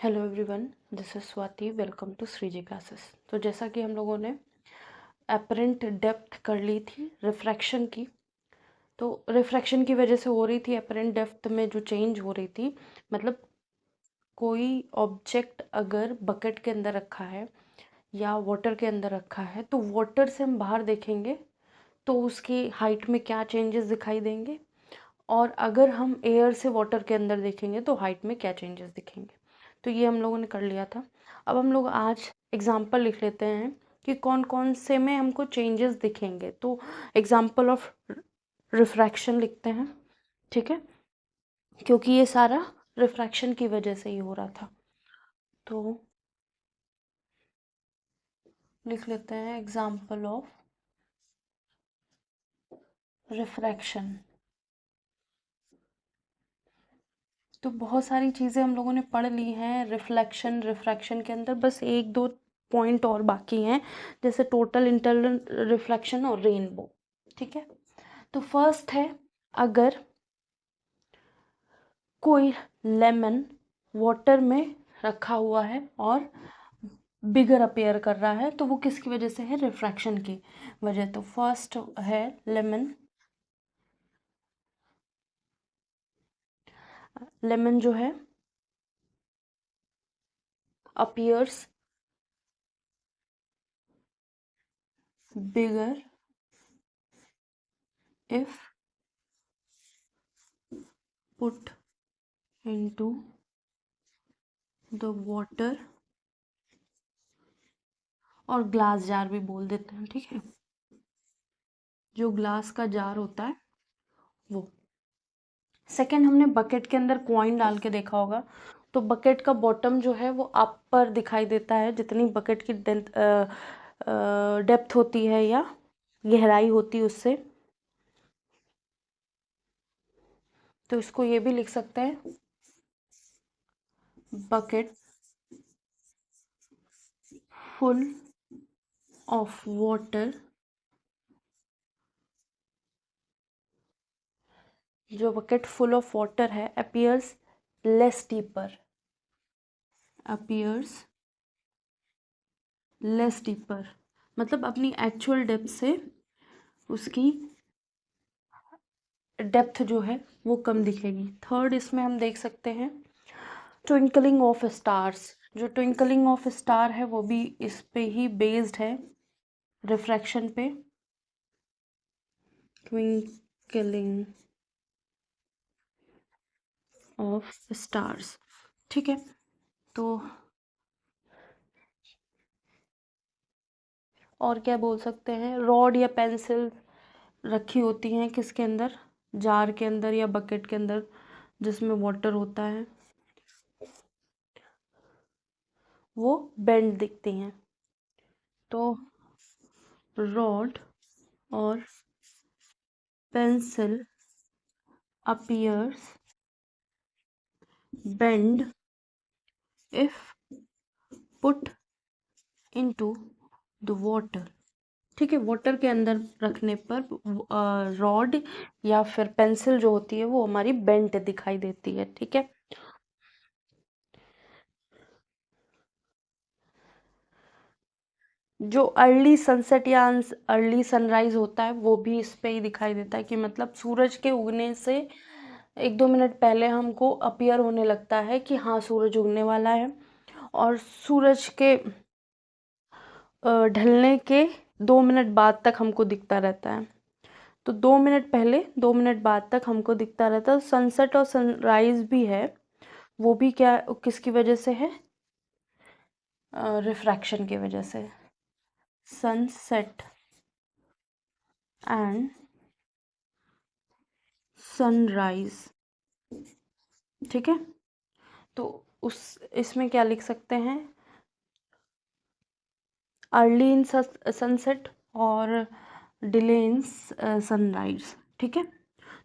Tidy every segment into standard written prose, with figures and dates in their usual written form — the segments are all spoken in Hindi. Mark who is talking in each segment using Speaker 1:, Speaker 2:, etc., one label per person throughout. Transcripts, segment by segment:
Speaker 1: Hello everyone, this is Swati. Welcome to Shreeji classes. तो जैसा कि हम लोगों ने एपरेंट डेप्थ कर ली थी रिफ्रैक्शन की, तो रिफ्रैक्शन की वजह से हो रही थी एपरेंट डेप्थ में जो चेंज हो रही थी, मतलब कोई ऑब्जेक्ट अगर बकेट के अंदर रखा है या वाटर के अंदर रखा है तो वाटर से हम बाहर देखेंगे तो उसकी हाइट में क्या चेंजेस दिखाई देंगे, और अगर हम एयर से वाटर के अंदर देखेंगे तो हाइट में क्या चेंजेस दिखेंगे। तो ये हम लोगों ने कर लिया था। अब हम लोग आज एग्जाम्पल लिख लेते हैं कि कौन कौन से में हमको चेंजेस दिखेंगे। तो एग्जाम्पल ऑफ रिफ्रैक्शन लिखते हैं, ठीक है, क्योंकि ये सारा रिफ्रैक्शन की वजह से ही हो रहा था। तो लिख लेते हैं एग्जाम्पल ऑफ रिफ्रैक्शन। तो बहुत सारी चीज़ें हम लोगों ने पढ़ ली हैं रिफ्लेक्शन रिफ्रैक्शन के अंदर, बस एक दो पॉइंट और बाकी हैं, जैसे टोटल इंटरनल रिफ्लेक्शन और रेनबो। ठीक है, तो फर्स्ट है, अगर कोई लेमन वाटर में रखा हुआ है और बिगर अपीयर कर रहा है तो वो किसकी वजह से है? रिफ्रैक्शन की वजह। तो फर्स्ट है लेमन। लेमन जो है appears bigger if put into the water, और ग्लास जार भी बोल देते हैं, ठीक है, जो ग्लास का जार होता है वो। सेकंड, हमने बकेट के अंदर कॉइन डाल के देखा होगा, तो बकेट का बॉटम जो है वो अपर दिखाई देता है, जितनी बकेट की डेप्थ होती है या गहराई होती है उससे। तो इसको ये भी लिख सकते हैं, बकेट फुल ऑफ वाटर, जो बकेट फुल ऑफ वाटर है appears less deeper, appears less deeper, मतलब अपनी एक्चुअल डेप्थ से उसकी डेप्थ जो है वो कम दिखेगी। थर्ड, इसमें हम देख सकते हैं ट्विंकलिंग ऑफ स्टार्स। जो ट्विंकलिंग ऑफ स्टार है वो भी इस पे ही बेस्ड है, रिफ्रैक्शन पे। ट्विंकलिंग ऑफ स्टार्स, ठीक है। तो और क्या बोल सकते हैं, रॉड या पेंसिल रखी होती हैं किसके अंदर? जार के अंदर या बकेट के अंदर जिसमें वाटर होता है, वो बेंड दिखती हैं। तो रॉड और pencil appears bend if put into the water, ठीक है। वाटर के अंदर रखने पर रॉड या फिर पेंसिल जो होती है वो हमारी बेंट दिखाई देती है, ठीक है। जो अर्ली सनसेट या अर्ली सनराइज होता है वो भी इस पे ही दिखाई देता है, कि मतलब सूरज के उगने से एक दो मिनट पहले हमको अपीयर होने लगता है कि हाँ सूरज उगने वाला है, और सूरज के ढलने के 2 मिनट बाद तक हमको दिखता रहता है। तो 2 मिनट पहले 2 मिनट बाद तक हमको दिखता रहता है। सनसेट और सनराइज भी है, वो भी क्या किसकी वजह से है? रिफ्रैक्शन की वजह से। सनसेट एंड सनराइज, ठीक है। तो उस इसमें क्या लिख सकते हैं? अर्ली इन सनसेट और डिले इन सनराइज, ठीक है।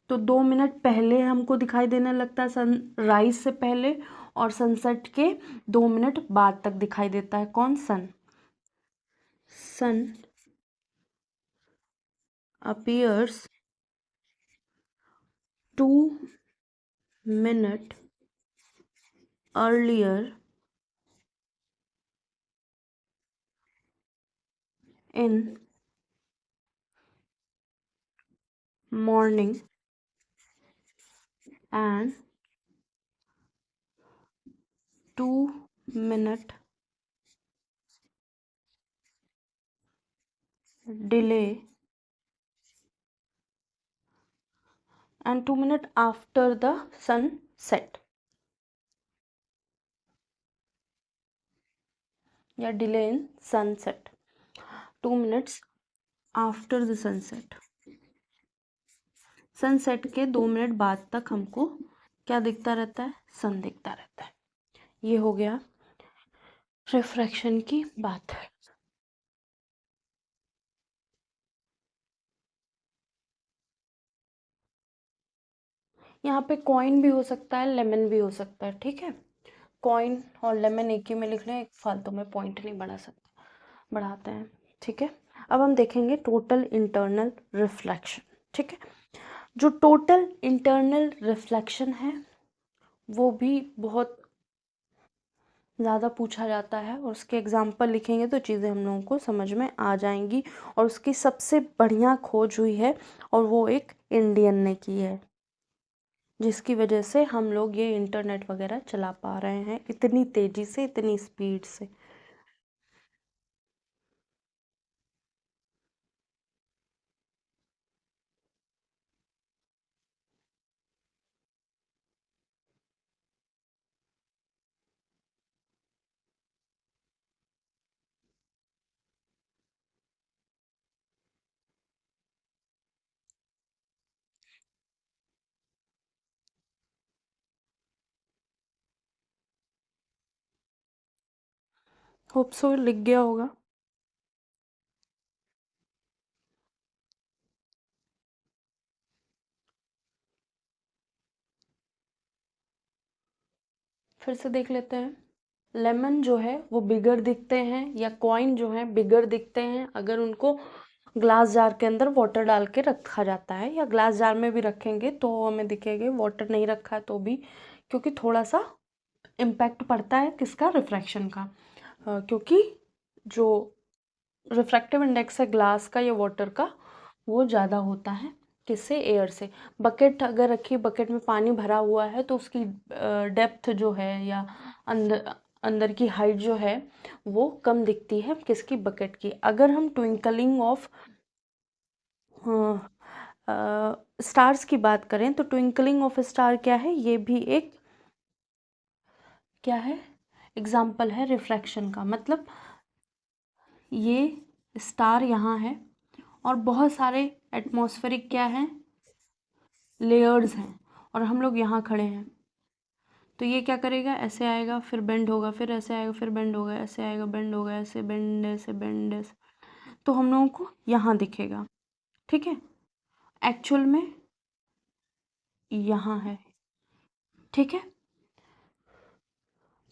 Speaker 1: तो 2 मिनट पहले हमको दिखाई देने लगता है सनराइज से पहले, और सनसेट के 2 मिनट बाद तक दिखाई देता है कौन? सन। सन appears 2 minutes earlier in morning and 2 minute delay and 2 minutes after the sunset या delay in sunset 2 minutes after the sunset sunset के 2 मिनट बाद तक हमको क्या दिखता रहता है सन दिखता रहता है ये हो गया रिफ्रैक्शन की बात यहाँ पे कॉइन भी हो सकता है लेमन भी हो सकता है ठीक है कॉइन और लेमन एक ही में लिख रहे हैं एक फालतू में पॉइंट नहीं बढ़ाते हैं ठीक है अब हम देखेंगे टोटल इंटरनल रिफ्लेक्शन ठीक है जो टोटल इंटरनल रिफ्लेक्शन है वो भी बहुत ज़्यादा पूछा जाता है और उसके एग्जाम्पल लिखेंगे तो चीज़ें हम लोगों को समझ में आ जाएंगी और उसकी सबसे बढ़िया खोज हुई है और वो एक इंडियन ने की है जिसकी वजह से हम लोग ये इंटरनेट वगैरह चला पा रहे हैं इतनी तेज़ी से इतनी स्पीड से होप सो लिख गया होगा फिर से देख लेते हैं लेमन जो है वो बिगर दिखते हैं या कॉइन जो है बिगर दिखते हैं अगर उनको ग्लास जार के अंदर वाटर डाल के रखा जाता है या ग्लास जार में भी रखेंगे तो हमें दिखेंगे वाटर नहीं रखा है तो भी क्योंकि थोड़ा सा इम्पैक्ट पड़ता है किसका रिफ्रैक्शन का क्योंकि जो रिफ्रैक्टिव इंडेक्स है ग्लास का या वाटर का वो ज़्यादा होता है किससे एयर से बकेट अगर रखी बकेट में पानी भरा हुआ है तो उसकी डेप्थ जो है या अंदर अंदर की हाइट जो है वो कम दिखती है किसकी बकेट की अगर हम ट्विंकलिंग ऑफ स्टार्स की बात करें तो ट्विंकलिंग ऑफ स्टार क्या है ये भी एक क्या है एग्जाम्पल है रिफ्रैक्शन का मतलब ये स्टार यहाँ है और बहुत सारे एटमॉस्फेरिक क्या हैं लेयर्स हैं और हम लोग यहाँ खड़े हैं तो ये क्या करेगा ऐसे आएगा फिर बेंड होगा फिर ऐसे आएगा फिर बेंड होगा ऐसे आएगा बेंड होगा ऐसे बेंड ऐसे तो हम लोगों को यहाँ दिखेगा ठीक है एक्चुअल में यहाँ है ठीक है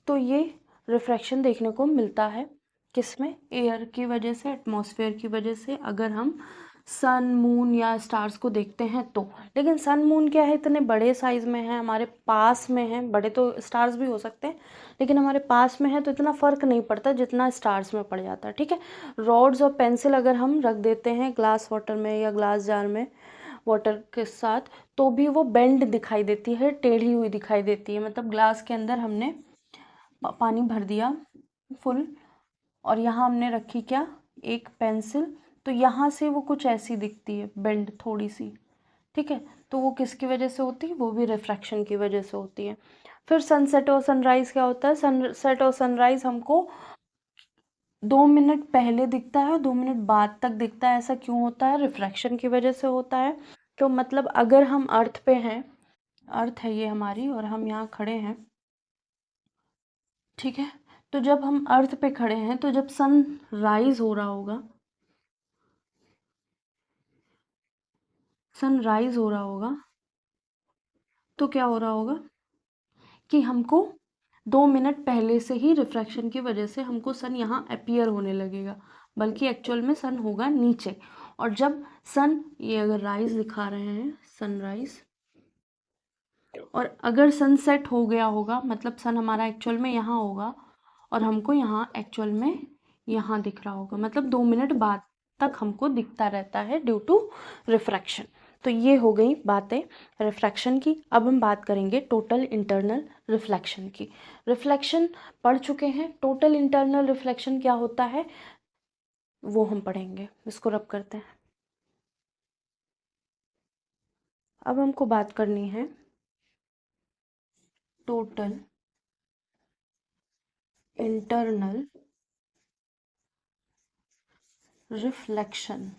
Speaker 1: तो ये रिफ्रैक्शन देखने को मिलता है किसमें एयर की वजह से एटमॉस्फेयर की वजह से अगर हम सन मून या स्टार्स को देखते हैं तो लेकिन सन मून क्या है इतने बड़े साइज़ में है हमारे पास में है बड़े तो स्टार्स भी हो सकते हैं लेकिन हमारे पास में है तो इतना फ़र्क नहीं पड़ता जितना स्टार्स में पड़ जाता है ठीक है रॉड्स और पेंसिल अगर हम रख देते हैं ग्लास वाटर में या ग्लास जार में वाटर के साथ तो भी वो बेंड दिखाई देती है टेढ़ी हुई दिखाई देती है मतलब ग्लास के अंदर हमने पानी भर दिया फुल और यहाँ हमने रखी क्या एक पेंसिल तो यहाँ से वो कुछ ऐसी दिखती है बेंड थोड़ी सी ठीक है तो वो किसकी वजह से होती है वो भी रिफ्रैक्शन की वजह से होती है फिर सनसेट और सनराइज़ क्या होता है सनसेट और सनराइज़ हमको 2 मिनट पहले दिखता है 2 मिनट बाद तक दिखता है ऐसा क्यों होता है रिफ्रैक्शन की वजह से होता है तो मतलब अगर हम अर्थ पे हैं अर्थ है ये हमारी और हम यहाँ खड़े हैं ठीक है तो जब हम अर्थ पे खड़े हैं तो जब सन राइज हो रहा होगा सनराइज हो रहा होगा तो क्या हो रहा होगा कि हमको 2 मिनट पहले से ही रिफ्रैक्शन की वजह से हमको सन यहाँ अपीयर होने लगेगा बल्कि एक्चुअल में सन होगा नीचे और जब सन ये अगर राइज दिखा रहे हैं सनराइज और अगर सनसेट हो गया होगा मतलब सन हमारा एक्चुअल में यहाँ होगा और हमको यहाँ एक्चुअल में यहाँ दिख रहा होगा मतलब 2 मिनट बाद तक हमको दिखता रहता है ड्यू टू रिफ्रैक्शन। तो ये हो गई बातें रिफ्रैक्शन की। अब हम बात करेंगे टोटल इंटरनल रिफ्लेक्शन की। रिफ्लेक्शन पढ़ चुके हैं, टोटल इंटरनल रिफ्लेक्शन क्या होता है वो हम पढ़ेंगे। इसको रब करते हैं। अब हमको बात करनी है टोटल इंटरनल रिफ्लेक्शन।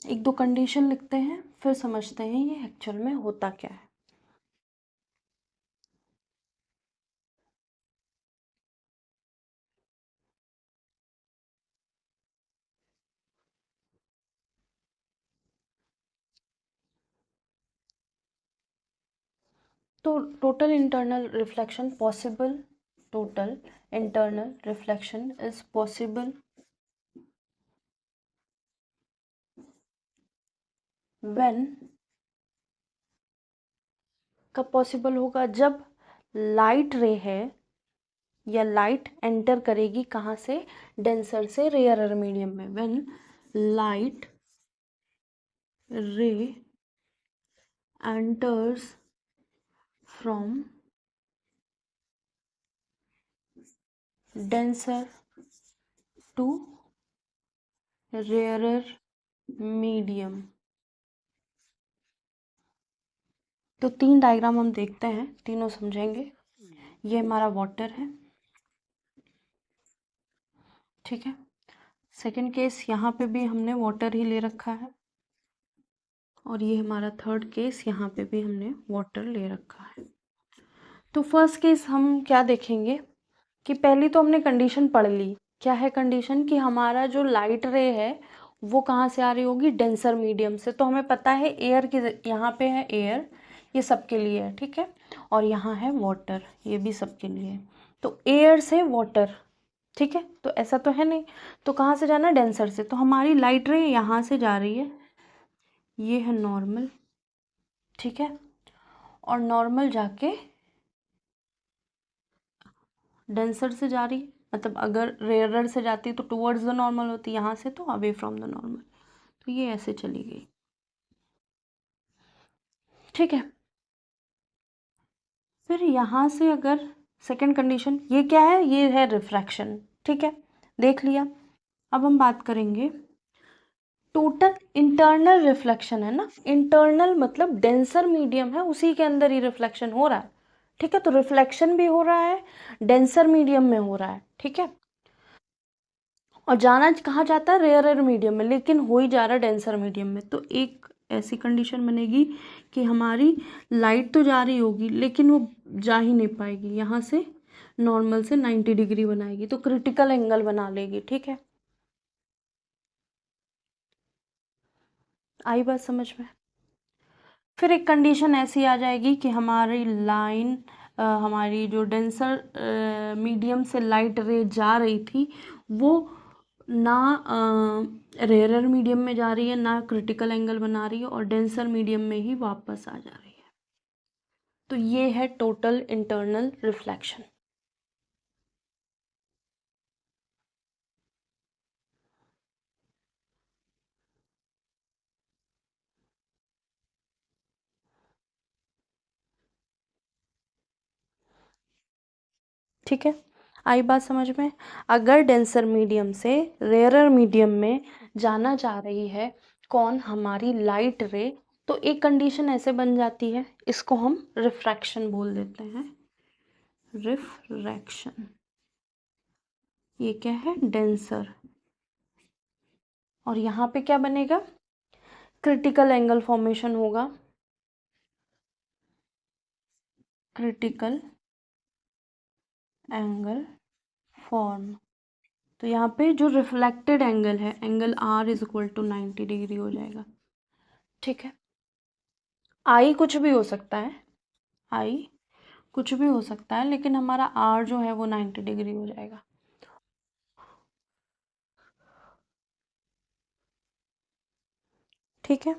Speaker 1: एक दो कंडीशन लिखते हैं फिर समझते हैं ये एक्चुअल में होता क्या है। तो total internal reflection possible, total internal reflection is possible when, कब पॉसिबल होगा, जब लाइट रे है या लाइट एंटर करेगी कहाँ से, डेंसर से रेयरर मीडियम में। व्हेन लाइट रे enters from denser to rarer medium। तो तीन डायग्राम हम देखते हैं, तीनों समझेंगे। ये हमारा वाटर है, ठीक है। सेकंड केस यहाँ पे भी हमने वाटर ही ले रखा है, और ये हमारा थर्ड केस, यहाँ पे भी हमने वाटर ले रखा है। तो फर्स्ट केस हम क्या देखेंगे कि पहली तो हमने कंडीशन पढ़ ली। क्या है कंडीशन कि हमारा जो लाइट रे है वो कहाँ से आ रही होगी, डेंसर मीडियम से। तो हमें पता है एयर की, यहाँ पे है एयर, ये सबके लिए है, ठीक है। और यहाँ है वाटर, ये भी सबके लिए है। तो एयर से वाटर, ठीक है। तो ऐसा तो है नहीं, तो कहाँ से जाना, डेंसर से। तो हमारी लाइट रे यहाँ से जा रही है, ये है नॉर्मल, ठीक है। और नॉर्मल जाके डेंसर से जा रही है, मतलब अगर रेयरर से जाती तो टुवर्ड्स द नॉर्मल होती, यहाँ से तो अवे फ्रॉम द नॉर्मल। तो ये ऐसे चली गई, ठीक है। फिर यहाँ से अगर सेकंड कंडीशन, ये क्या है, ये है रिफ्रैक्शन, ठीक है, देख लिया। अब हम बात करेंगे टोटल इंटरनल रिफ्लेक्शन, है ना। इंटरनल मतलब डेंसर मीडियम है उसी के अंदर ही रिफ्लेक्शन हो रहा है, ठीक है। तो रिफ्लेक्शन भी हो रहा है, डेंसर मीडियम में हो रहा है, ठीक है। और जाना कहाँ जाता है, रेयरर मीडियम में, लेकिन हो ही जा रहा है डेंसर मीडियम में। तो एक ऐसी कंडीशन बनेगी कि हमारी लाइट तो जा रही होगी लेकिन वो जा ही नहीं पाएगी, यहाँ से नॉर्मल से 90 डिग्री बनाएगी, तो क्रिटिकल एंगल बना लेगी, ठीक है। आई बात समझ में। फिर एक कंडीशन ऐसी आ जाएगी कि हमारी लाइन, हमारी जो डेंसर मीडियम से लाइट रे जा रही थी वो ना रेयरर मीडियम में जा रही है, ना क्रिटिकल एंगल बना रही है, और डेंसर मीडियम में ही वापस आ जा रही है। तो ये है टोटल इंटरनल रिफ्लेक्शन। ठीक है, आई बात समझ में। अगर डेंसर मीडियम से रेयरर मीडियम में जाना जा रही है कौन, हमारी लाइट रे, तो एक कंडीशन ऐसे बन जाती है, इसको हम रिफ्रैक्शन बोल देते हैं, रिफ्रैक्शन। ये क्या है, डेंसर। और यहाँ पे क्या बनेगा, क्रिटिकल एंगल फॉर्मेशन होगा, क्रिटिकल एंगल फॉर्म। तो यहाँ पे जो रिफ्लेक्टेड एंगल है, angle R is equal to 90 degree हो जाएगा, ठीक है। आई कुछ भी हो सकता है, आई कुछ भी हो सकता है, लेकिन हमारा आर जो है वो 90 डिग्री हो जाएगा। ठीक है,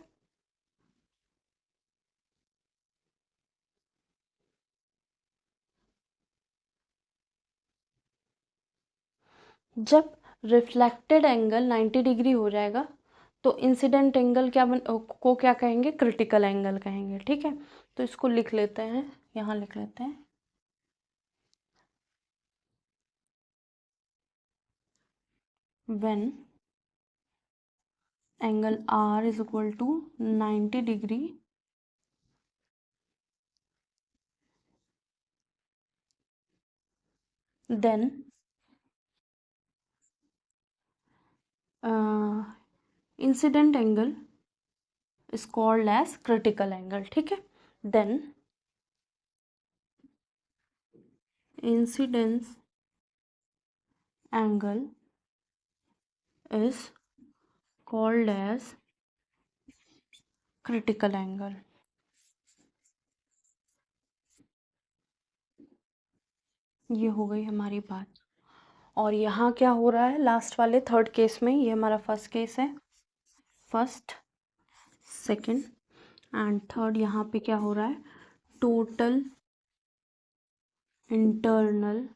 Speaker 1: जब रिफ्लेक्टेड एंगल 90 डिग्री हो जाएगा, तो इंसिडेंट एंगल को क्या कहेंगे, क्रिटिकल एंगल कहेंगे। ठीक है, तो इसको लिख लेते हैं, यहाँ लिख लेते हैं। When angle R is equal to 90 degree, then incident angle is called as critical angle। ठीक है, then incidence angle is called as critical angle। ये हो गई हमारी बात। और यहाँ क्या हो रहा है लास्ट वाले थर्ड केस में, ये हमारा फर्स्ट केस है, फर्स्ट सेकंड एंड थर्ड। यहाँ पे क्या हो रहा है, टोटल इंटरनल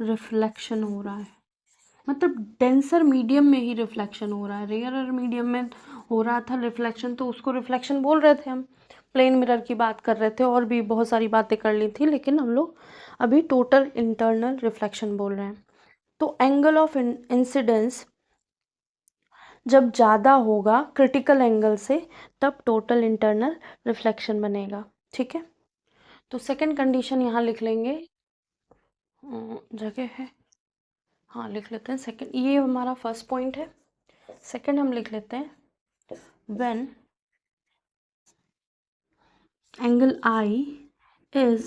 Speaker 1: रिफ्लेक्शन हो रहा है, मतलब डेंसर मीडियम में ही रिफ्लेक्शन हो रहा है। रेयरर मीडियम में हो रहा था रिफ्लेक्शन, तो उसको रिफ्लेक्शन बोल रहे थे हम। प्लेन मिरर की बात कर रहे थे, और भी बहुत सारी बातें कर ली थी, लेकिन हम लोग अभी टोटल इंटरनल रिफ्लेक्शन बोल रहे हैं। तो एंगल ऑफ इंसिडेंस जब ज़्यादा होगा क्रिटिकल एंगल से, तब टोटल इंटरनल रिफ्लेक्शन बनेगा। ठीक है, तो सेकंड कंडीशन यहाँ लिख लेंगे, जगह है, हाँ लिख लेते हैं सेकंड। ये हमारा फर्स्ट पॉइंट है, सेकंड हम लिख लेते हैं, when angle I is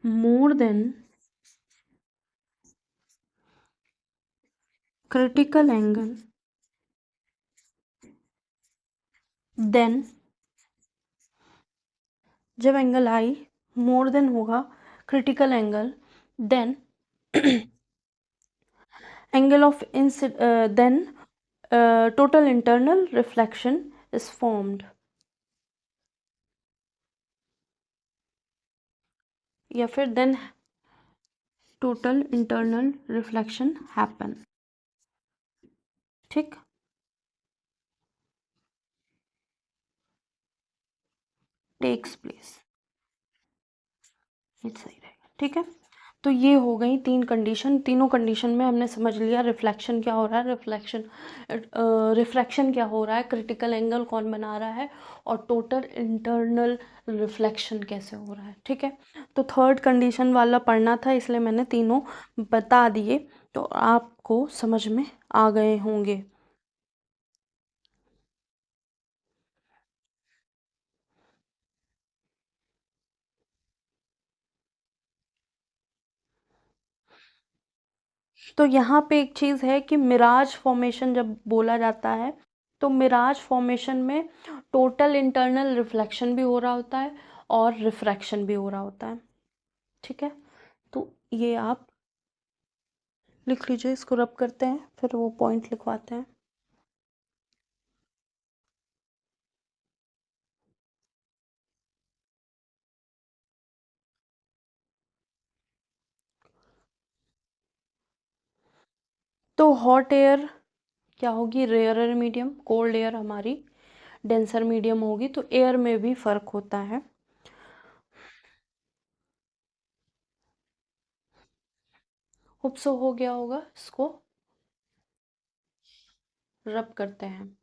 Speaker 1: more than critical angle, then जब एंगल I मोर देन होगा critical angle, then angle of then total internal reflection is formed, या फिर then total internal reflection happen. ठीक, टेक्स प्लेस, ये सही रहेगा। ठीक है, तो ये हो गई तीन कंडीशन। तीनों कंडीशन में हमने समझ लिया रिफ्लेक्शन क्या हो रहा है, रिफ्रैक्शन क्या हो रहा है, क्रिटिकल एंगल कौन बना रहा है, और टोटल इंटरनल रिफ्लेक्शन कैसे हो रहा है। ठीक है, तो थर्ड कंडीशन वाला पढ़ना था, इसलिए मैंने तीनों बता दिए, तो आपको समझ में आ गए होंगे। तो यहाँ पे एक चीज़ है कि मिराज फॉर्मेशन जब बोला जाता है, तो मिराज फॉर्मेशन में टोटल इंटरनल रिफ्लेक्शन भी हो रहा होता है और रिफ्रैक्शन भी हो रहा होता है। ठीक है, तो ये आप लिख लीजिए, इसको रब करते हैं फिर वो पॉइंट लिखवाते हैं। तो हॉट एयर क्या होगी, रेयरर मीडियम, कोल्ड एयर हमारी डेंसर मीडियम होगी, तो एयर में भी फ़र्क होता है। होप सो हो गया होगा, इसको रब करते हैं।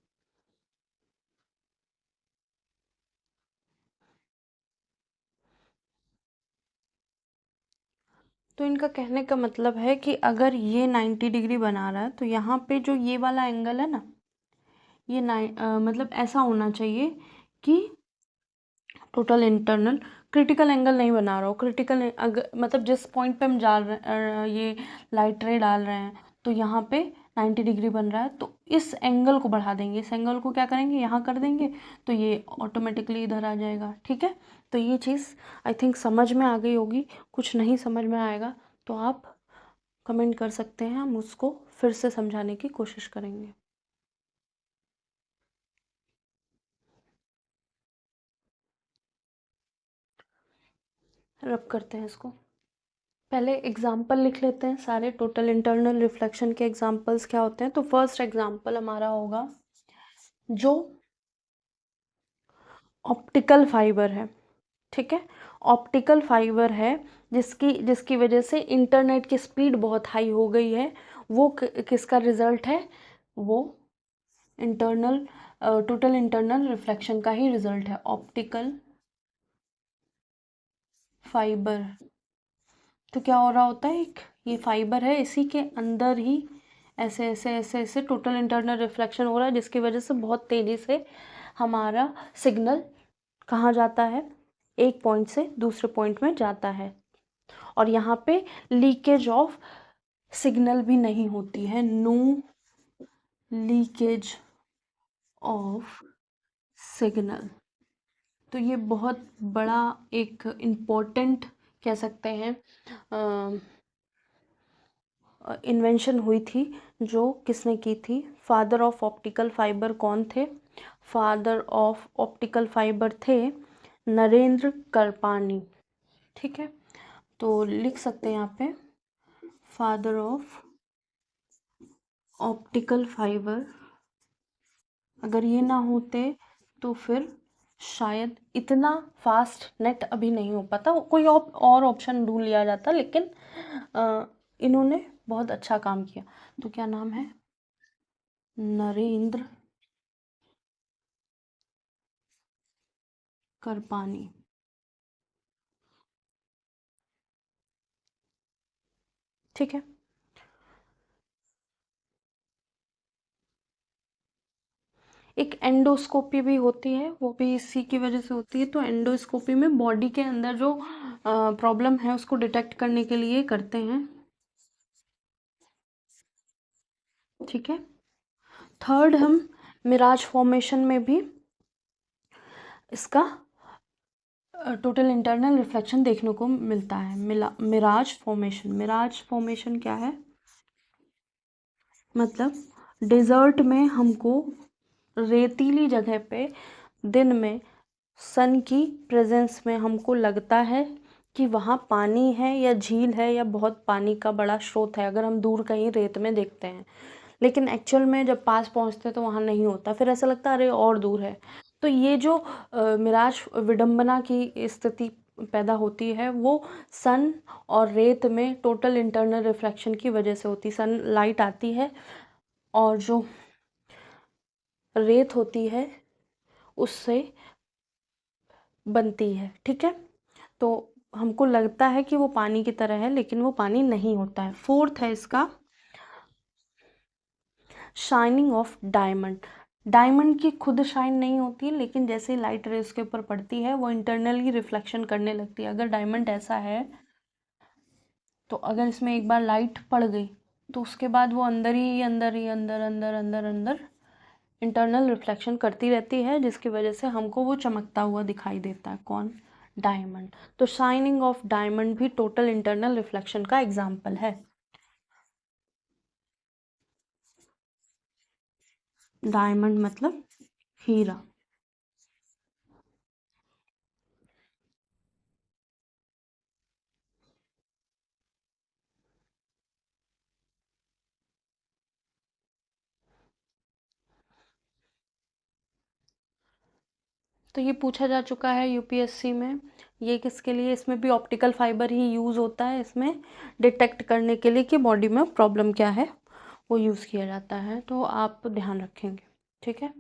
Speaker 1: तो इनका कहने का मतलब है कि अगर ये 90 डिग्री बना रहा है, तो यहाँ पे जो ये वाला एंगल है ना, ये मतलब ऐसा होना चाहिए कि टोटल इंटरनल क्रिटिकल एंगल नहीं बना रहा हो। क्रिटिकल अगर मतलब जिस पॉइंट पे हम जा रहे हैं, ये लाइट रे डाल रहे हैं, तो यहाँ पे 90 डिग्री बन रहा है, तो इस एंगल को बढ़ा देंगे, इस एंगल को क्या करेंगे, यहाँ कर देंगे, तो ये ऑटोमेटिकली इधर आ जाएगा। ठीक है, तो ये चीज़ आई थिंक समझ में आ गई होगी। कुछ नहीं समझ में आएगा तो आप कमेंट कर सकते हैं, हम उसको फिर से समझाने की कोशिश करेंगे। रब करते हैं इसको। पहले एग्जाम्पल लिख लेते हैं सारे टोटल इंटरनल रिफ्लेक्शन के एग्जाम्पल्स क्या होते हैं। तो फर्स्ट एग्जाम्पल हमारा होगा जो ऑप्टिकल फाइबर है, ठीक है। ऑप्टिकल फाइबर है जिसकी जिसकी वजह से इंटरनेट की स्पीड बहुत हाई हो गई है, वो किसका रिजल्ट है? वो इंटरनल टोटल इंटरनल रिफ्लेक्शन का ही रिजल्ट है, ऑप्टिकल फाइबर। तो क्या हो रहा होता है, एक ये फाइबर है, इसी के अंदर ही ऐसे ऐसे ऐसे ऐसे टोटल इंटरनल रिफ्लेक्शन हो रहा है, जिसकी वजह से बहुत तेज़ी से हमारा सिग्नल कहाँ जाता है, एक पॉइंट से दूसरे पॉइंट में जाता है। और यहाँ पे लीकेज ऑफ सिग्नल भी नहीं होती है, नो लीकेज ऑफ सिग्नल। तो ये बहुत बड़ा एक इम्पोर्टेंट कह सकते हैं इन्वेंशन हुई थी, जो किसने की थी? फादर ऑफ ऑप्टिकल फाइबर कौन थे? फादर ऑफ ऑप्टिकल फाइबर थे नरेंद्र करपानी, ठीक है। तो लिख सकते हैं यहाँ पे फादर ऑफ ऑप्टिकल फाइबर। अगर ये ना होते तो फिर शायद इतना फास्ट नेट अभी नहीं हो पाता, कोई और ऑप्शन ढूंढ लिया जाता, लेकिन इन्होंने बहुत अच्छा काम किया। तो क्या नाम है? नरेंद्र करपानी, ठीक है। एक एंडोस्कोपी भी होती है, वो भी इसी की वजह से होती है। तो एंडोस्कोपी में बॉडी के अंदर जो प्रॉब्लम है उसको डिटेक्ट करने के लिए करते हैं, ठीक है। थर्ड, हम मिराज फॉर्मेशन में भी इसका टोटल इंटरनल रिफ्लेक्शन देखने को मिलता है। मिराज फॉर्मेशन, मिराज फॉर्मेशन क्या है? मतलब डेजर्ट में हमको रेतीली जगह पे दिन में सन की प्रेजेंस में हमको लगता है कि वहाँ पानी है या झील है या बहुत पानी का बड़ा स्रोत है, अगर हम दूर कहीं रेत में देखते हैं। लेकिन एक्चुअल में जब पास पहुँचते हैं तो वहाँ नहीं होता, फिर ऐसा लगता है अरे और दूर है। तो ये जो मिराज विडंबना की स्थिति पैदा होती है, वो सन और रेत में टोटल इंटरनल रिफ्लेक्शन की वजह से होती है। सन लाइट आती है और जो रेत होती है उससे बनती है, ठीक है। तो हमको लगता है कि वो पानी की तरह है, लेकिन वो पानी नहीं होता है। फोर्थ है इसका शाइनिंग ऑफ डायमंड। डायमंड की खुद शाइन नहीं होती है, लेकिन जैसे लाइट रे उसके ऊपर पड़ती है वो इंटरनली रिफ्लेक्शन करने लगती है। अगर डायमंड ऐसा है तो अगर इसमें एक बार लाइट पड़ गई तो उसके बाद वो अंदर ही अंदर ही अंदर अंदर अंदर अंदर इंटरनल रिफ्लेक्शन करती रहती है, जिसकी वजह से हमको वो चमकता हुआ दिखाई देता है। कौन? डायमंड। तो शाइनिंग ऑफ डायमंड भी टोटल इंटरनल रिफ्लेक्शन का एग्जाम्पल है। डायमंड मतलब हीरा। तो ये पूछा जा चुका है यूपीएससी में। ये किसके लिए? इसमें भी ऑप्टिकल फाइबर ही यूज़ होता है, इसमें डिटेक्ट करने के लिए कि बॉडी में प्रॉब्लम क्या है, वो यूज़ किया जाता है। तो आप ध्यान रखेंगे, ठीक है।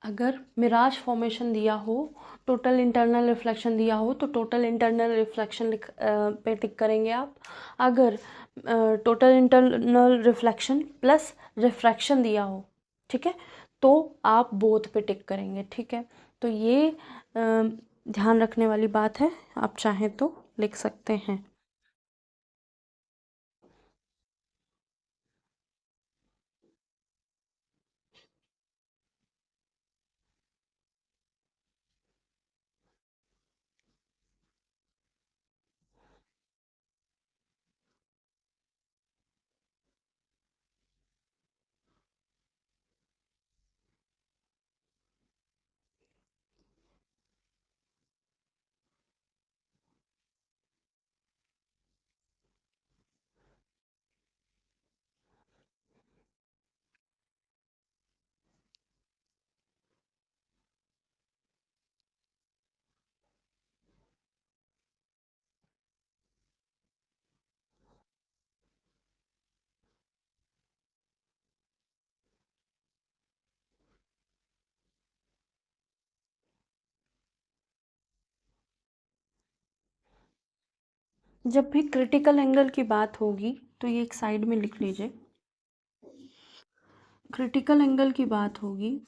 Speaker 1: अगर मिराज फॉर्मेशन दिया हो, टोटल इंटरनल रिफ्लेक्शन दिया हो, तो टोटल इंटरनल रिफ्लेक्शन पे टिक करेंगे आप। अगर total internal reflection plus refraction दिया हो, ठीक है, तो आप बोथ पे टिक करेंगे, ठीक है। तो ये ध्यान रखने वाली बात है, आप चाहें तो लिख सकते हैं। जब भी क्रिटिकल एंगल की बात होगी तो ये एक साइड में लिख लीजिए। क्रिटिकल एंगल की बात होगी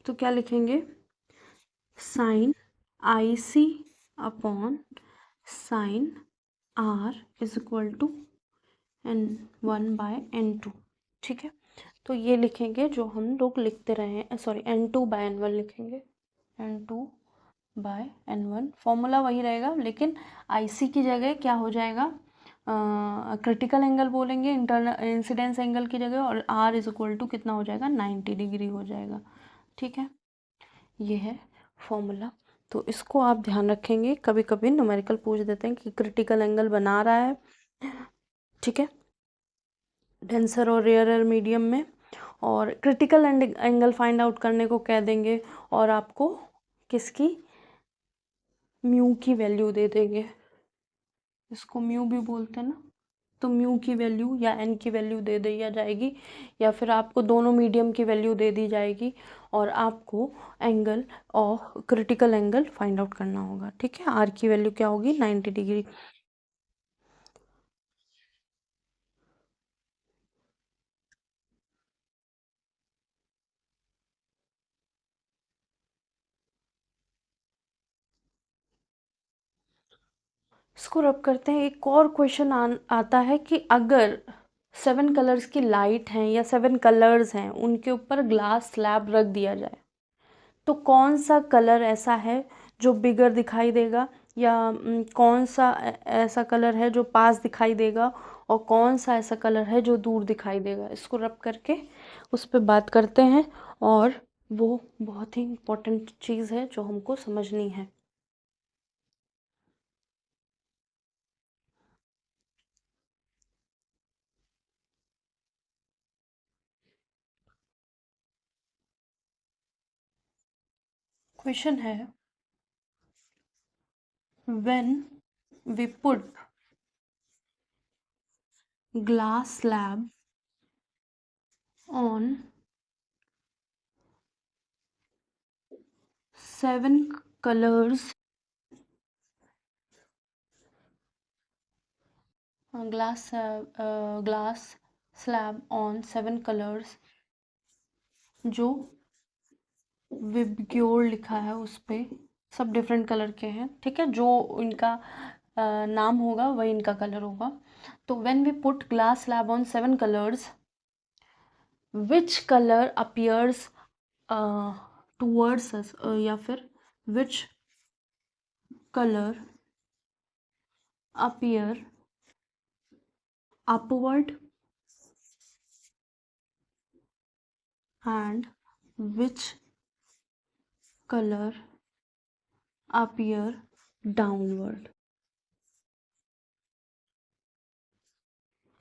Speaker 1: तो क्या लिखेंगे, sine I C upon sine R is equal to N1/N2। ठीक है, तो ये लिखेंगे जो हम लोग लिखते रहे हैं, सॉरी N2/N1 लिखेंगे, N2/N1 फॉर्मूला वही रहेगा, लेकिन IC की जगह क्या हो जाएगा, क्रिटिकल एंगल बोलेंगे इंटरनल इंसिडेंस एंगल की जगह, और R इज इक्वल टू कितना हो जाएगा, 90 डिग्री हो जाएगा। ठीक है, ये है फॉर्मूला। तो इसको आप ध्यान रखेंगे, कभी कभी न्यूमेरिकल पूछ देते हैं कि क्रिटिकल एंगल बना रहा है, ठीक है, डेंसर और रेयर मीडियम में, और क्रिटिकल एंगल फाइंड आउट करने को कह देंगे, और आपको किसकी, म्यू की वैल्यू दे देंगे, इसको म्यू भी बोलते हैं ना, तो म्यू की वैल्यू या एन की वैल्यू दे दी जाएगी, या फिर आपको दोनों मीडियम की वैल्यू दे दी जाएगी, और आपको एंगल और क्रिटिकल एंगल फाइंड आउट करना होगा। ठीक है, आर की वैल्यू क्या होगी, 90 डिग्री। इसको रब करते हैं। एक और क्वेश्चन आता है कि अगर 7 कलर्स की लाइट हैं या 7 कलर्स हैं, उनके ऊपर ग्लास स्लैब रख दिया जाए, तो कौन सा कलर ऐसा है जो बिगर दिखाई देगा, या कौन सा ऐसा कलर है जो पास दिखाई देगा, और कौन सा ऐसा कलर है जो दूर दिखाई देगा। इसको रब करके उस पर बात करते हैं, और वो बहुत ही इम्पोर्टेंट चीज़ है जो हमको समझनी है। क्वेश्चन है, when we put glass slab on 7 colors, glass slab on 7 colors, जो विबग्योर लिखा है उस पे, सब डिफरेंट कलर के हैं, ठीक है, जो इनका नाम होगा वही इनका कलर होगा। तो when we put glass slab on 7 colours, which colour appears towards us, या फिर which colour appear upward and which color appear downward।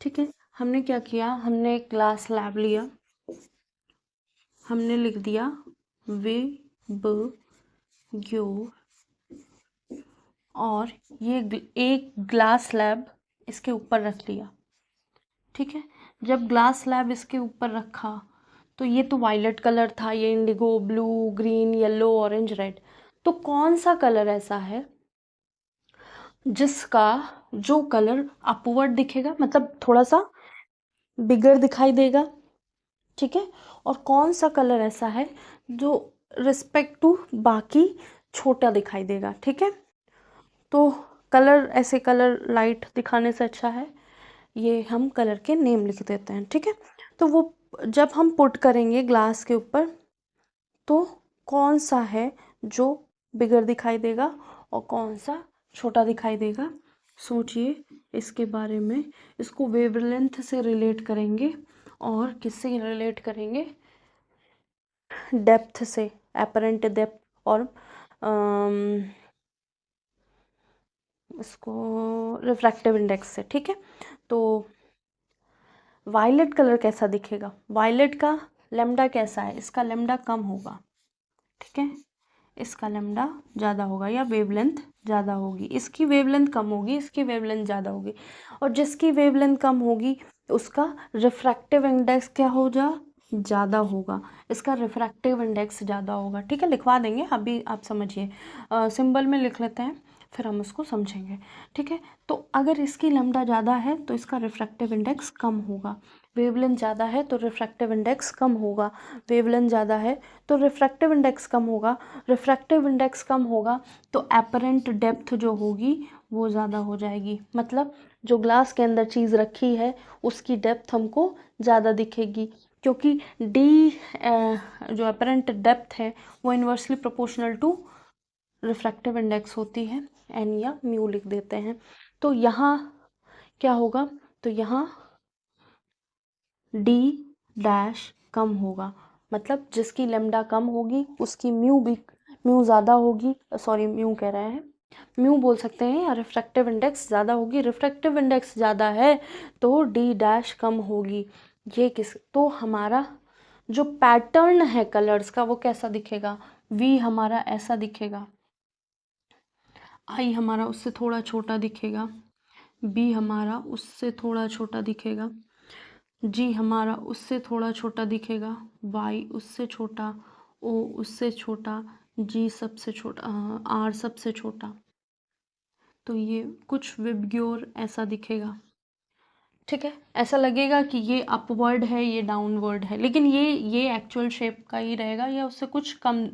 Speaker 1: ठीक है, हमने क्या किया, हमने एक ग्लास स्लैब लिया, हमने लिख दिया विबग्योर, और ये एक ग्लास स्लैब इसके ऊपर रख लिया। ठीक है, जब ग्लास स्लैब इसके ऊपर रखा, तो ये तो वायलेट कलर था, ये Indigo, blue, green, yellow, orange, red, तो कौन सा कलर ऐसा है जिसका जो कलर अपवर्ड दिखेगा, मतलब थोड़ा सा बिगर दिखाई देगा। ठीक है, और कौन सा कलर ऐसा है जो रिस्पेक्ट टू बाकी छोटा दिखाई देगा। ठीक है, तो कलर, ऐसे कलर लाइट दिखाने से अच्छा है ये हम कलर के नेम लिख देते हैं। ठीक है, तो वो जब हम पुट करेंगे ग्लास के ऊपर, तो कौन सा है जो बिगर दिखाई देगा और कौन सा छोटा दिखाई देगा, सोचिए इसके बारे में। इसको वेवलेंथ से रिलेट करेंगे, और किससे रिलेट करेंगे, डेप्थ से, एपरेंट डेप्थ, और इसको रिफ्रैक्टिव इंडेक्स से। ठीक है, तो वायलेट कलर कैसा दिखेगा, वायलेट का लेमडा कैसा है, इसका लेमडा कम होगा। ठीक है, इसका लेमडा ज़्यादा होगा, या वेवलेंथ ज़्यादा होगी, इसकी वेवलेंथ कम होगी, इसकी वेवलेंथ ज़्यादा होगी, और जिसकी वेवलेंथ कम होगी उसका रिफ्रैक्टिव इंडेक्स क्या हो जा ज़्यादा होगा, इसका रिफ्रैक्टिव इंडेक्स ज़्यादा होगा। ठीक है, लिखवा देंगे, अभी आप समझिए, सिंबल में लिख लेते हैं, फिर हम उसको समझेंगे। ठीक है, तो अगर इसकी लैम्डा ज़्यादा है तो इसका रिफ्रैक्टिव इंडेक्स कम होगा, वेवलेंथ ज़्यादा है तो रिफ्रैक्टिव इंडेक्स कम होगा, वेवलेंथ ज़्यादा है तो रिफ्रैक्टिव इंडेक्स कम होगा, रिफ्रैक्टिव इंडेक्स कम होगा तो एपरेंट डेप्थ जो होगी वो ज़्यादा हो जाएगी। मतलब जो ग्लास के अंदर चीज़ रखी है उसकी डेप्थ हमको ज़्यादा दिखेगी, क्योंकि डी जो अपरेंट डेप्थ है वो inversely proportional to refractive index होती है, एन या म्यू लिख देते हैं। तो यहाँ क्या होगा, तो यहाँ डी डैश कम होगा, मतलब जिसकी लेमडा कम होगी उसकी म्यू भी म्यू ज़्यादा होगी, सॉरी म्यू कह रहे हैं, म्यू बोल सकते हैं, या रिफ्रैक्टिव इंडेक्स ज़्यादा होगी। रिफ्रैक्टिव इंडेक्स ज़्यादा है तो डी डैश कम होगी। ये किस, तो हमारा जो पैटर्न है कलर्स का वो कैसा दिखेगा, वी हमारा ऐसा दिखेगा, आई हमारा उससे थोड़ा छोटा दिखेगा, बी हमारा उससे थोड़ा छोटा दिखेगा, जी हमारा उससे थोड़ा छोटा दिखेगा, वाई उससे छोटा, ओ उससे छोटा, जी सबसे छोटा, आर सबसे छोटा। तो ये कुछ विबग्योर ऐसा दिखेगा। ठीक है, ऐसा लगेगा कि ये अपवर्ड है ये डाउनवर्ड है, लेकिन ये एक्चुअल शेप का ही रहेगा, या उससे कुछ कम,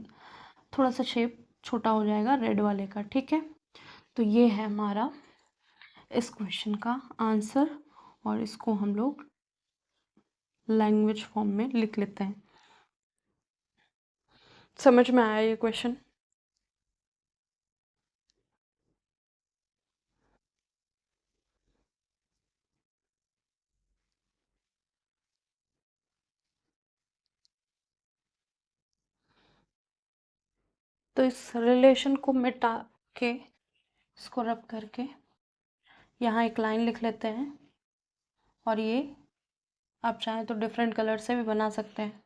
Speaker 1: थोड़ा सा शेप छोटा हो जाएगा रेड वाले का। ठीक है, तो ये है हमारा इस क्वेश्चन का आंसर, और इसको हम लोग लैंग्वेज फॉर्म में लिख लेते हैं। समझ में आया ये क्वेश्चन? तो इस रिलेशन को मिटा के, इसको रब करके यहाँ एक लाइन लिख लेते हैं, और ये आप चाहें तो डिफरेंट कलर से भी बना सकते हैं।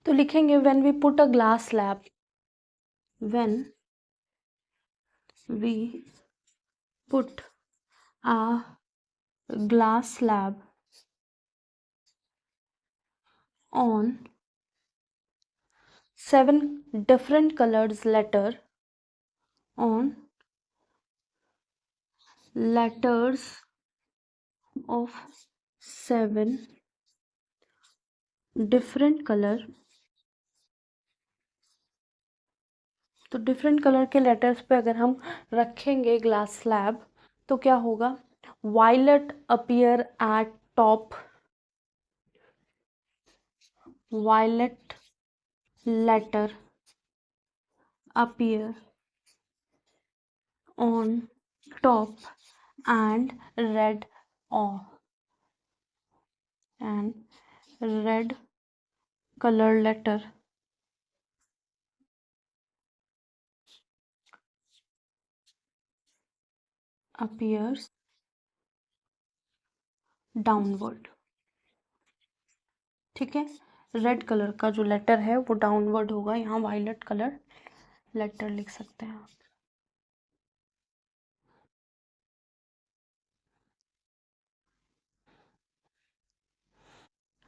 Speaker 1: तो लिखेंगे when we put a glass slab, when we put a glass slab on 7 different colors letter, on letters of 7 different color, तो डिफरेंट कलर के लेटर्स पे अगर हम रखेंगे ग्लास स्लैब तो क्या होगा, violet appear at top, violet letter appear on top, and red or and red color letter appears downward. ठीक है, रेड कलर का जो लेटर है वो डाउनवर्ड होगा, यहाँ वायलेट कलर लेटर लिख सकते हैं आप,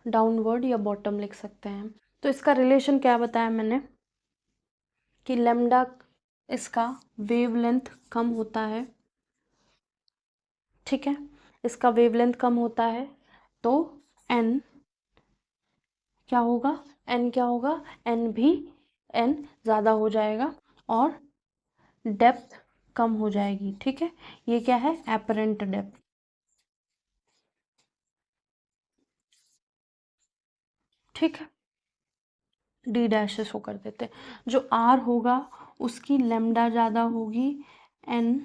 Speaker 1: डाउनवर्ड या बॉटम लिख सकते हैं। तो इसका रिलेशन क्या बताया मैंने, कि लेमडा इसका वेवलेंथ कम होता है। ठीक है, इसका वेवलेंथ कम होता है तो एन क्या होगा, एन क्या होगा, एन भी, एन ज़्यादा हो जाएगा और डेप्थ कम हो जाएगी। ठीक है, ये क्या है, एपरेंट डेप्थ। ठीक है, डी डैश से शो कर देते हैं। जो आर होगा उसकी लेमडा ज़्यादा होगी, एन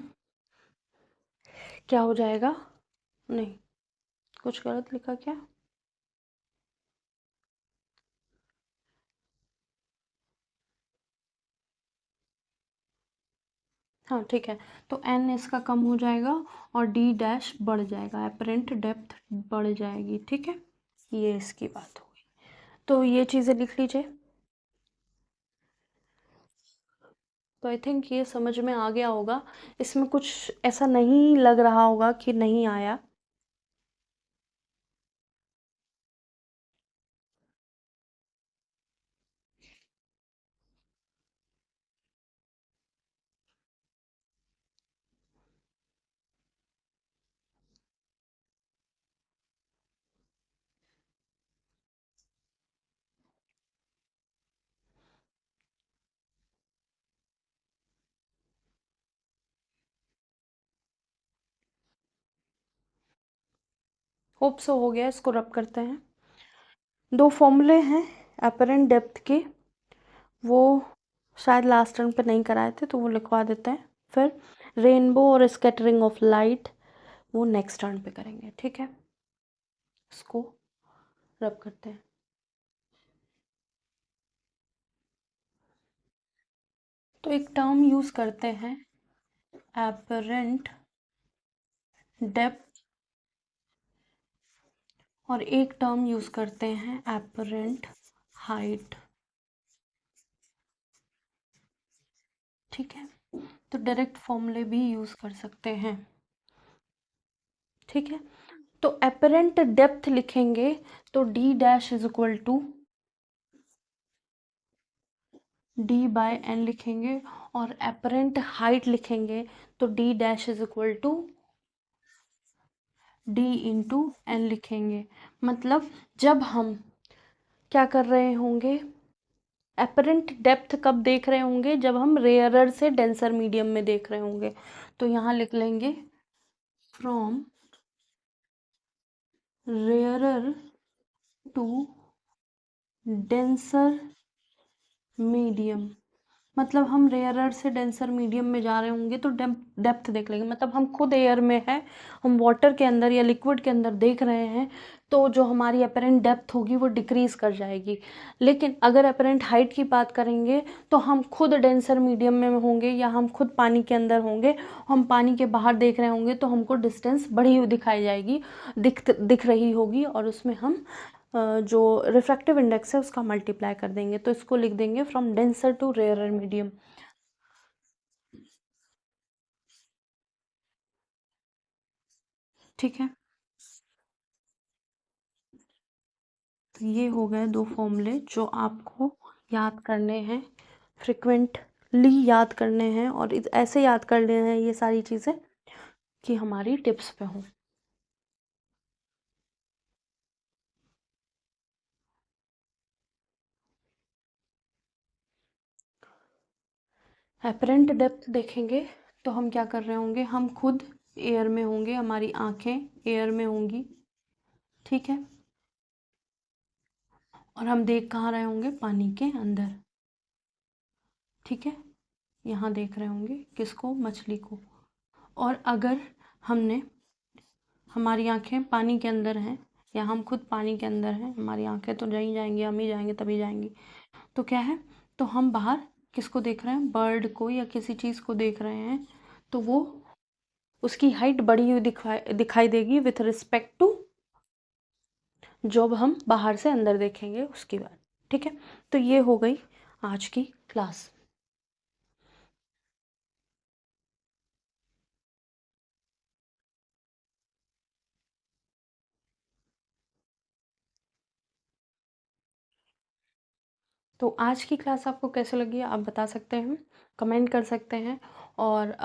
Speaker 1: क्या हो जाएगा, नहीं कुछ गलत लिखा क्या, हाँ ठीक है, तो एन इसका कम हो जाएगा और डी डैश बढ़ जाएगा, एपरेंट डेप्थ बढ़ जाएगी। ठीक है, ये इसकी बात होगी। तो ये चीज़ें लिख लीजिए। तो आई थिंक ये समझ में आ गया होगा, इसमें कुछ ऐसा नहीं लग रहा होगा कि नहीं आया। होप सो हो गया, इसको रब करते हैं। 2 फॉर्मूले हैं एपरेंट डेप्थ के, वो शायद लास्ट टर्म पे नहीं कराए थे तो वो लिखवा देते हैं। फिर रेनबो और स्कैटरिंग ऑफ लाइट वो नेक्स्ट टर्म पे करेंगे, ठीक है। इसको रब करते हैं। तो एक टर्म यूज करते हैं एपरेंट डेप्थ, और एक टर्म यूज करते हैं एपरेंट हाइट, ठीक है। तो डायरेक्ट फॉर्मूले भी यूज कर सकते हैं, ठीक है। तो एपरेंट डेप्थ लिखेंगे तो D dash is equal to D by N लिखेंगे, और एपरेंट हाइट लिखेंगे तो D dash is equal to D into N लिखेंगे। मतलब जब हम क्या कर रहे होंगे, एपरेंट डेप्थ कब देख रहे होंगे, जब हम रेयरर से डेंसर मीडियम में देख रहे होंगे। तो यहाँ लिख लेंगे from rarer to denser medium. मतलब हम रेयरर से डेंसर मीडियम में जा रहे होंगे तो डेप्थ देख लेंगे। मतलब हम खुद एयर में है, हम वाटर के अंदर या लिक्विड के अंदर देख रहे हैं, तो जो हमारी अपेरेंट डेप्थ होगी वो डिक्रीज कर जाएगी। लेकिन अगर अपेरेंट हाइट की बात करेंगे तो हम खुद डेंसर मीडियम में होंगे या हम खुद पानी के अंदर होंगे, हम पानी के बाहर देख रहे होंगे तो हमको डिस्टेंस बढ़ी हुई दिखाई जाएगी, दिख रही होगी, और उसमें हम जो रिफ्रैक्टिव इंडेक्स है उसका मल्टीप्लाई कर देंगे। तो इसको लिख देंगे from denser to rarer medium, ठीक है। तो ये हो गए 2 फॉर्मूले जो आपको याद करने हैं, फ्रिक्वेंटली याद करने हैं, और ऐसे याद कर लेना है ये सारी चीज़ें कि हमारी टिप्स पे हों। एपरेंट डेप्थ देखेंगे तो हम क्या कर रहे होंगे, हम खुद एयर में होंगे, हमारी आंखें एयर में होंगी, ठीक है। और हम देख कहाँ रहे होंगे, पानी के अंदर, ठीक है। यहाँ देख रहे होंगे किसको, मछली को। और अगर हमने, हमारी आंखें पानी के अंदर हैं या हम खुद पानी के अंदर हैं, हमारी आंखें तो नहीं जाएंगी, हम ही जाएंगे तभी जाएंगी। तो क्या है, तो हम बाहर किसको देख रहे हैं, बर्ड को या किसी चीज़ को देख रहे हैं, तो वो उसकी हाइट बढ़ी हुई दिखाई देगी विथ रिस्पेक्ट टू जब हम बाहर से अंदर देखेंगे उसकी बात, ठीक है। तो ये हो गई आज की क्लास। तो आज की क्लास आपको कैसे लगी आप बता सकते हैं, कमेंट कर सकते हैं। और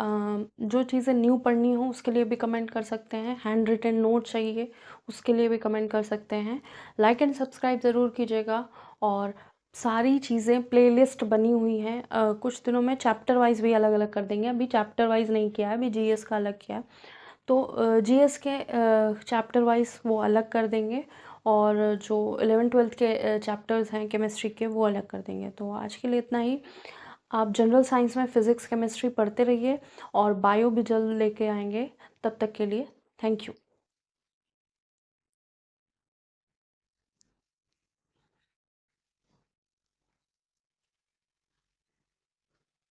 Speaker 1: जो चीज़ें न्यू पढ़नी हो उसके लिए भी कमेंट कर सकते हैं, हैंड रिटन नोट चाहिए उसके लिए भी कमेंट कर सकते हैं। लाइक एंड सब्सक्राइब ज़रूर कीजिएगा। और सारी चीज़ें प्लेलिस्ट बनी हुई हैं, कुछ दिनों में चैप्टर वाइज भी अलग अलग कर देंगे। अभी चैप्टर वाइज नहीं किया है, अभी जीएस का अलग किया है, तो जीएस के चैप्टर वाइज वो अलग कर देंगे, और जो 11th-12th के चैप्टर्स हैं केमिस्ट्री के वो अलग कर देंगे। तो आज के लिए इतना ही। आप जनरल साइंस में फिज़िक्स केमिस्ट्री पढ़ते रहिए, और बायो भी जल्द लेके आएंगे। तब तक के लिए थैंक यू।